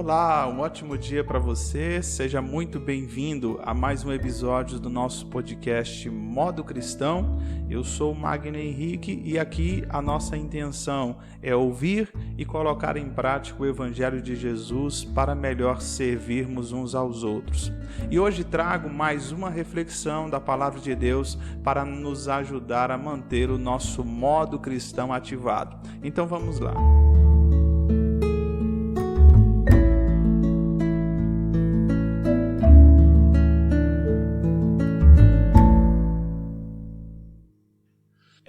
Olá, um ótimo dia para você. Seja muito bem-vindo a mais um episódio do nosso podcast Modo Cristão. Eu sou o Magno Henrique e aqui a nossa intenção é ouvir e colocar em prática o Evangelho de Jesus para melhor servirmos uns aos outros. E hoje trago mais uma reflexão da Palavra de Deus para nos ajudar a manter o nosso modo cristão ativado. Então vamos lá.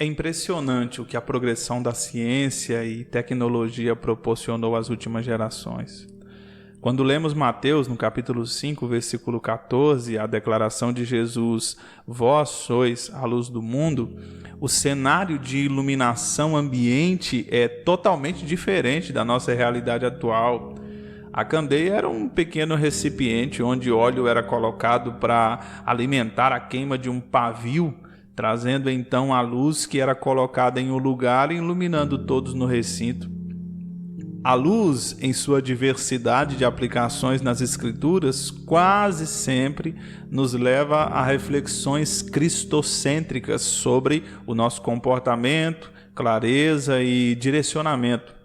É impressionante o que a progressão da ciência e tecnologia proporcionou às últimas gerações. Quando lemos Mateus, no capítulo 5, versículo 14, a declaração de Jesus, vós sois a luz do mundo, o cenário de iluminação ambiente é totalmente diferente da nossa realidade atual. A candeia era um pequeno recipiente onde óleo era colocado para alimentar a queima de um pavio, trazendo então a luz que era colocada em um lugar e iluminando todos no recinto. A luz, em sua diversidade de aplicações nas Escrituras, quase sempre nos leva a reflexões cristocêntricas sobre o nosso comportamento, clareza e direcionamento.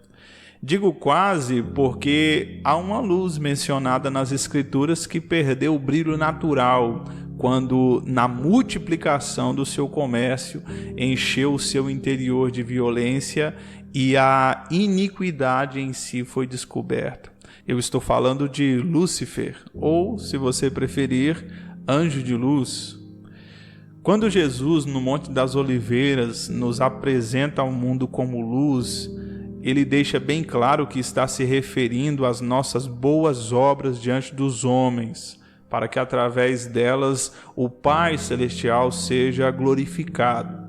Digo quase porque há uma luz mencionada nas Escrituras que perdeu o brilho natural quando, na multiplicação do seu comércio, encheu o seu interior de violência e a iniquidade em si foi descoberta. Eu estou falando de Lúcifer, ou, se você preferir, anjo de luz. Quando Jesus, no Monte das Oliveiras, nos apresenta ao mundo como luz, ele deixa bem claro que está se referindo às nossas boas obras diante dos homens, para que através delas o Pai Celestial seja glorificado.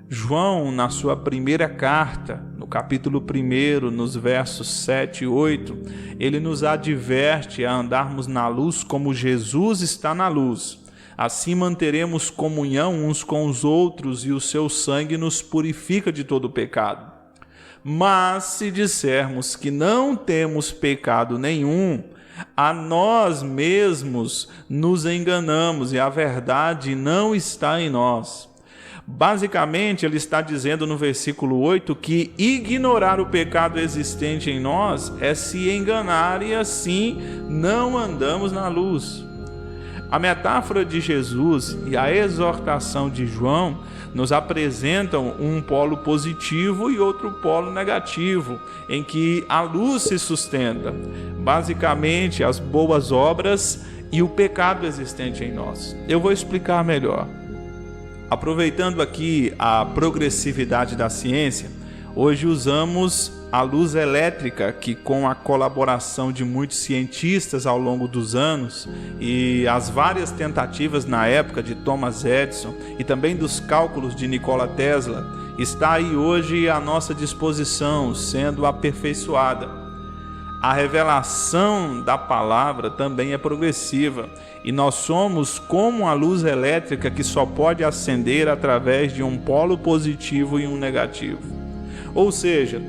João, na sua primeira carta, no capítulo 1, nos versos 7 e 8, ele nos adverte a andarmos na luz como Jesus está na luz. Assim manteremos comunhão uns com os outros e o seu sangue nos purifica de todo pecado. Mas se dissermos que não temos pecado nenhum, a nós mesmos nos enganamos e a verdade não está em nós. Basicamente, ele está dizendo no versículo 8 que ignorar o pecado existente em nós é se enganar e assim não andamos na luz. A metáfora de Jesus e a exortação de João nos apresentam um polo positivo e outro polo negativo, em que a luz se sustenta, basicamente as boas obras e o pecado existente em nós. Eu vou explicar melhor. Aproveitando aqui a progressividade da ciência, hoje usamos a luz elétrica que, com a colaboração de muitos cientistas ao longo dos anos e as várias tentativas na época de Thomas Edison e também dos cálculos de Nikola Tesla, está aí hoje à nossa disposição, sendo aperfeiçoada. A revelação da palavra também é progressiva e nós somos como a luz elétrica que só pode acender através de um polo positivo e um negativo. Ou seja,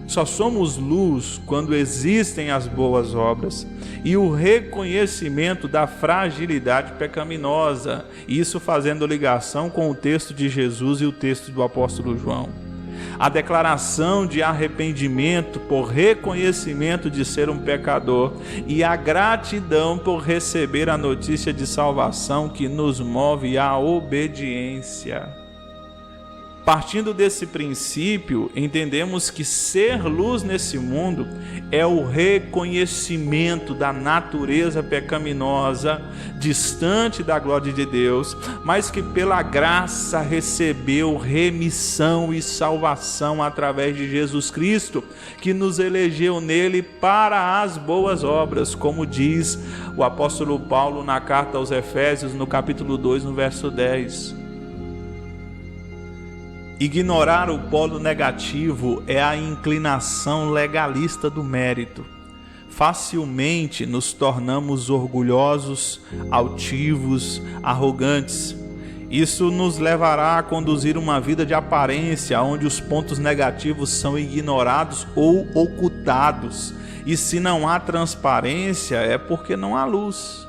só somos luz quando existem as boas obras e o reconhecimento da fragilidade pecaminosa, isso fazendo ligação com o texto de Jesus e o texto do apóstolo João. A declaração de arrependimento por reconhecimento de ser um pecador e a gratidão por receber a notícia de salvação que nos move à obediência. Partindo desse princípio, entendemos que ser luz nesse mundo é o reconhecimento da natureza pecaminosa, distante da glória de Deus, mas que pela graça recebeu remissão e salvação através de Jesus Cristo, que nos elegeu nele para as boas obras, como diz o apóstolo Paulo na carta aos Efésios, no capítulo 2, no verso 10. Ignorar o polo negativo é a inclinação legalista do mérito. Facilmente nos tornamos orgulhosos, altivos, arrogantes. Isso nos levará a conduzir uma vida de aparência, onde os pontos negativos são ignorados ou ocultados. E se não há transparência, é porque não há luz.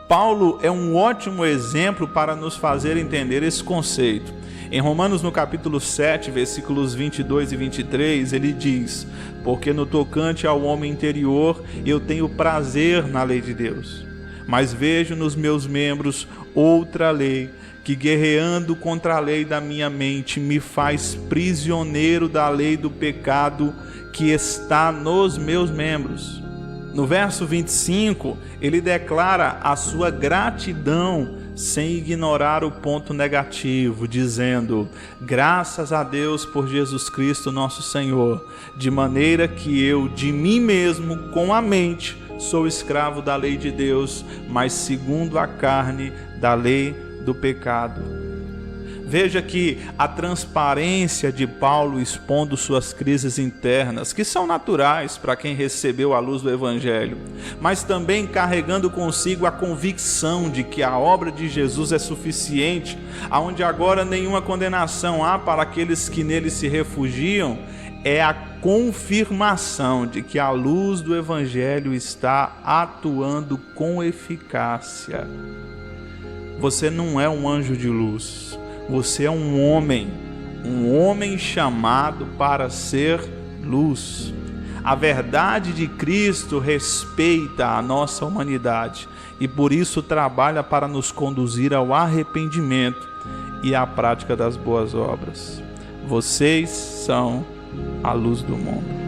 Paulo é um ótimo exemplo para nos fazer entender esse conceito. Em Romanos, no capítulo 7, versículos 22 e 23, ele diz: porque no tocante ao homem interior, eu tenho prazer na lei de Deus, mas vejo nos meus membros outra lei, que guerreando contra a lei da minha mente, me faz prisioneiro da lei do pecado que está nos meus membros. No verso 25, ele declara a sua gratidão sem ignorar o ponto negativo, dizendo: graças a Deus por Jesus Cristo nosso Senhor, de maneira que eu, de mim mesmo, com a mente, sou escravo da lei de Deus, mas segundo a carne, da lei do pecado. Veja que a transparência de Paulo expondo suas crises internas, que são naturais para quem recebeu a luz do Evangelho, mas também carregando consigo a convicção de que a obra de Jesus é suficiente, aonde agora nenhuma condenação há para aqueles que nele se refugiam, é a confirmação de que a luz do Evangelho está atuando com eficácia. Você não é um anjo de luz. Você é um homem chamado para ser luz. A verdade de Cristo respeita a nossa humanidade e por isso trabalha para nos conduzir ao arrependimento e à prática das boas obras. Vocês são a luz do mundo.